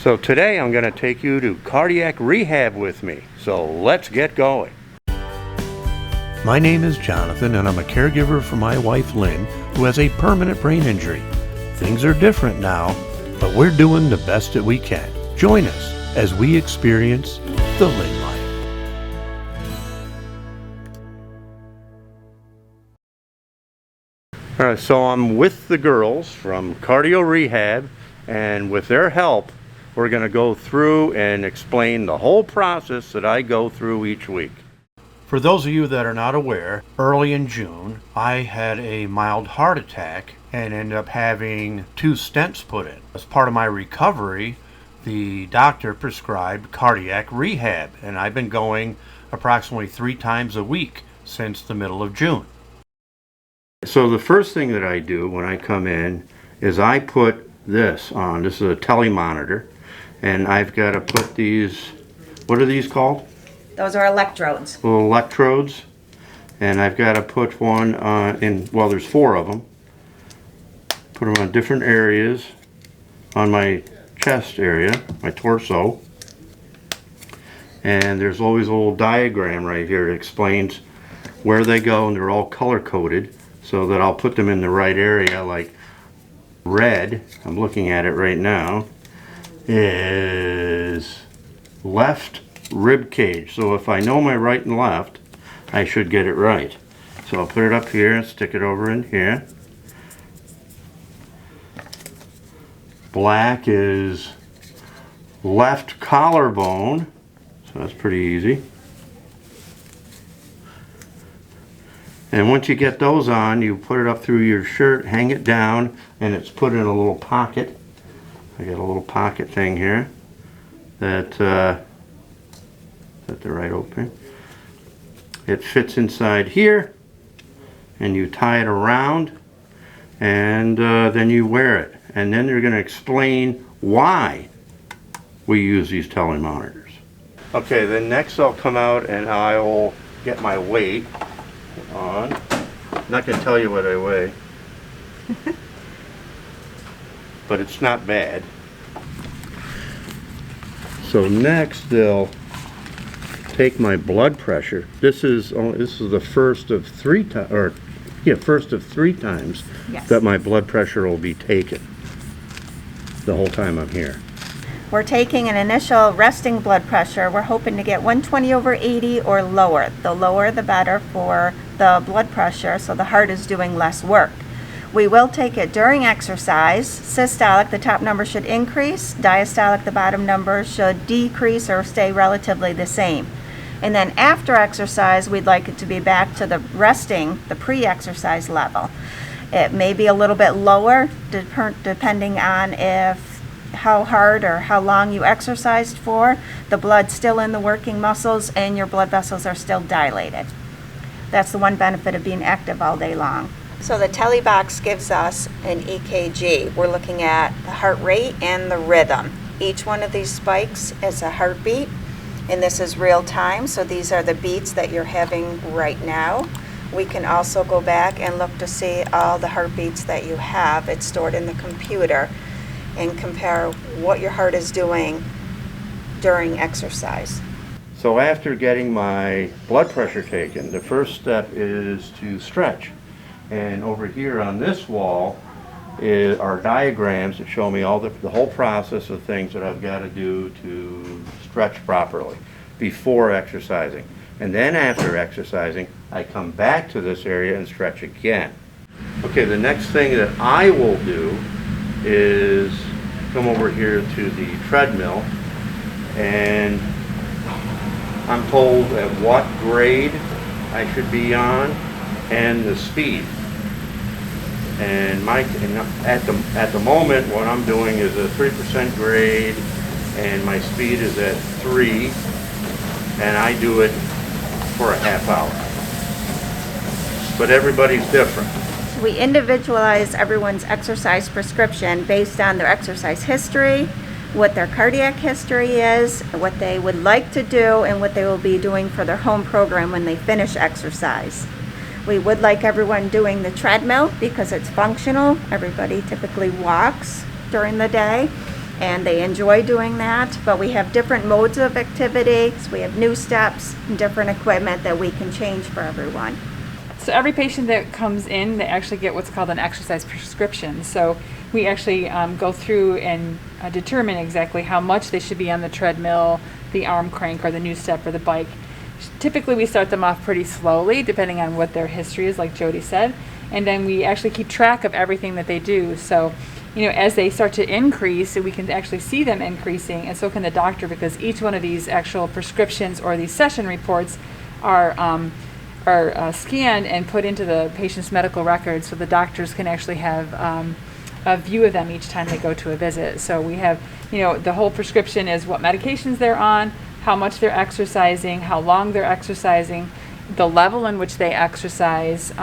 So today I'm going to take you to cardiac rehab with me. So let's get going. My name is Jonathan and I'm a caregiver for my wife Lynne, who has a permanent brain injury. Things are different now, but we're doing the best that we can. Join us as we experience the Lynne life. All right, so I'm with the girls from cardio rehab, and with their help, we're going to go through and explain the whole process that I go through each week. For those of you that are not aware, early in June, I had a mild heart attack and ended up having 2 stents put in. As part of my recovery, the doctor prescribed cardiac rehab, and I've been going approximately 3 times a week since the middle of June. So the first thing that I do when I come in is I put this on. This is a Tele Monitor, and I've got to put these, what are these called? Those are electrodes. Little electrodes, and I've got to put one in, well, there's 4 of them. Put them on different areas on my chest area, my torso, and there's always a little diagram right here that explains where they go, and they're all color coded so that I'll put them in the right area. Like red, I'm looking at it right now, is left rib cage. So if I know my right and left, I should get it right. So I'll put it up here and stick it over in here. Black is left collarbone, so that's pretty easy. And once you get those on, you put it up through your shirt, hang it down, and it's put in a little pocket. I got a little pocket thing here that is that the right opening? It fits inside here, and you tie it around, and then you wear it. And then they're going to explain why we use these Tele Monitors. Okay, then next I'll come out and I'll get my weight on. I'm not going to tell you what I weigh, but it's not bad. So next they'll take my blood pressure. This is the first of 3 times, first of 3 times Yes. that my blood pressure will be taken. The whole time I'm here. We're taking an initial resting blood pressure. We're hoping to get 120/80 or lower. The lower the better for the blood pressure, so the heart is doing less work. We will take it during exercise. Systolic, the top number should increase. Diastolic, the bottom number should decrease or stay relatively the same. And then after exercise, we'd like it to be back to the resting, the pre-exercise level. It may be a little bit lower depending on how hard or how long you exercised for. The blood's still in the working muscles and your blood vessels are still dilated. That's the one benefit of being active all day long. So the Tele box gives us an EKG. We're looking at the heart rate and the rhythm. Each one of these spikes is a heartbeat, and this is real time, so these are the beats that you're having right now. We can also go back and look to see all the heartbeats that you have. It's stored in the computer, and compare what your heart is doing during exercise. So after getting my blood pressure taken, the first step is to stretch. And over here on this wall are diagrams that show me all the whole process of things that I've got to do to stretch properly before exercising. And then after exercising, I come back to this area and stretch again. Okay, the next thing that I will do is come over here to the treadmill, and I'm told at what grade I should be on and the speed. And at the moment, what I'm doing is a 3% grade, and my speed is at 3, and I do it for a half hour. But everybody's different. We individualize everyone's exercise prescription based on their exercise history, what their cardiac history is, what they would like to do, and what they will be doing for their home program when they finish exercise. We would like everyone doing the treadmill because it's functional. Everybody typically walks during the day. and they enjoy doing that. But we have different modes of activity. So we have new steps and different equipment that we can change for everyone. So every patient that comes in, they actually get what's called an exercise prescription. So we actually go through and determine exactly how much they should be on the treadmill, the arm crank, or the new step, or the bike. Typically we start them off pretty slowly, depending on what their history is, like Jody said. And then we actually keep track of everything that they do. So, as they start to increase, we can actually see them increasing, and so can the doctor, because each one of these actual prescriptions or these session reports are scanned and put into the patient's medical records, so the doctors can actually have a view of them each time they go to a visit. So we have, the whole prescription is what medications they're on, how much they're exercising, how long they're exercising, the level in which they exercise.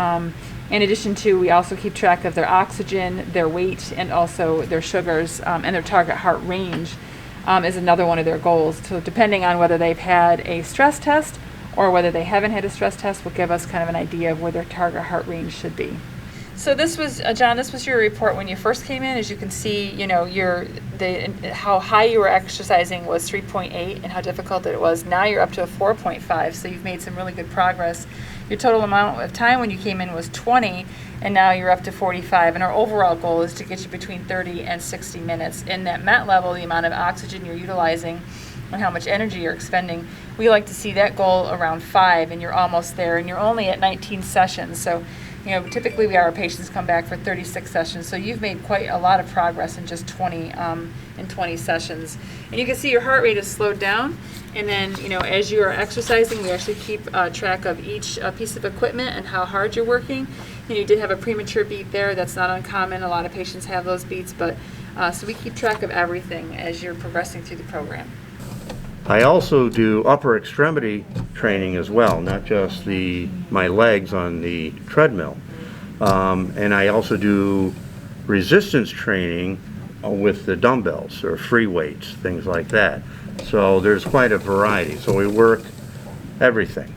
In addition to, we also keep track of their oxygen, their weight, and also their sugars, and their target heart range is another one of their goals. So depending on whether they've had a stress test or whether they haven't had a stress test, will give us kind of an idea of where their target heart range should be. So this was, John, this was your report when you first came in. As you can see, how high you were exercising was 3.8 and how difficult it was. Now you're up to a 4.5, so you've made some really good progress. Your total amount of time when you came in was 20, and now you're up to 45. And our overall goal is to get you between 30 and 60 minutes. In that MET level, the amount of oxygen you're utilizing and how much energy you're expending, we like to see that goal around 5, and you're almost there, and you're only at 19 sessions. So typically our patients come back for 36 sessions, so you've made quite a lot of progress in just 20 sessions. And you can see your heart rate has slowed down, and then as you are exercising, we actually keep track of each piece of equipment and how hard you're working. You did have a premature beat there. That's not uncommon. A lot of patients have those beats, but so we keep track of everything as you're progressing through the program. I also do upper extremity training as well, not just my legs on the treadmill. And I also do resistance training with the dumbbells or free weights, things like that. So there's quite a variety. So we work everything.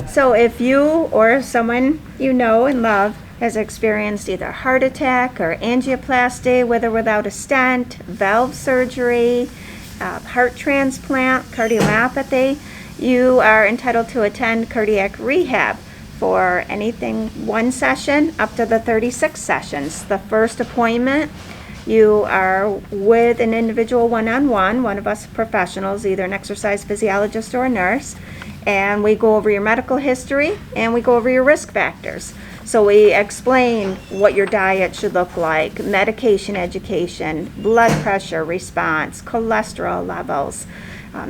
So if you or someone you know and love has experienced either a heart attack or angioplasty, with or without a stent, valve surgery, heart transplant, cardiomyopathy, you are entitled to attend cardiac rehab for anything 1 session up to the 36 sessions. The first appointment, you are with an individual one-on-one, one of us professionals, either an exercise physiologist or a nurse, and we go over your medical history and we go over your risk factors. So we explain what your diet should look like, medication education, blood pressure response, cholesterol levels,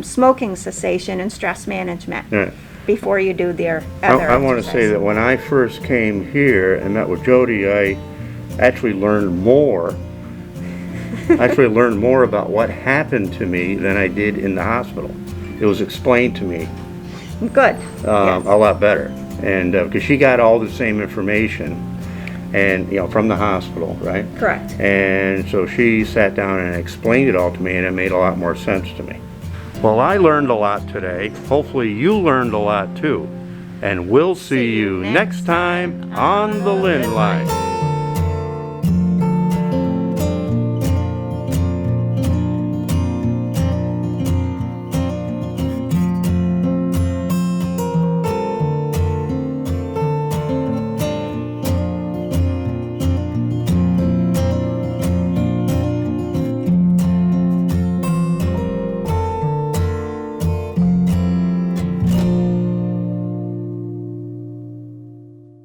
smoking cessation, and stress management. Yeah. Before you do their other I want to say that when I first came here and met with Jody, I actually learned more. About what happened to me than I did in the hospital. It was explained to me. Good. Yes. A lot better. And because she got all the same information, and from the hospital, right? Correct. And so she sat down and explained it all to me, and it made a lot more sense to me. Well, I learned a lot today. Hopefully you learned a lot too. And we'll see you next time on the Lynne Line.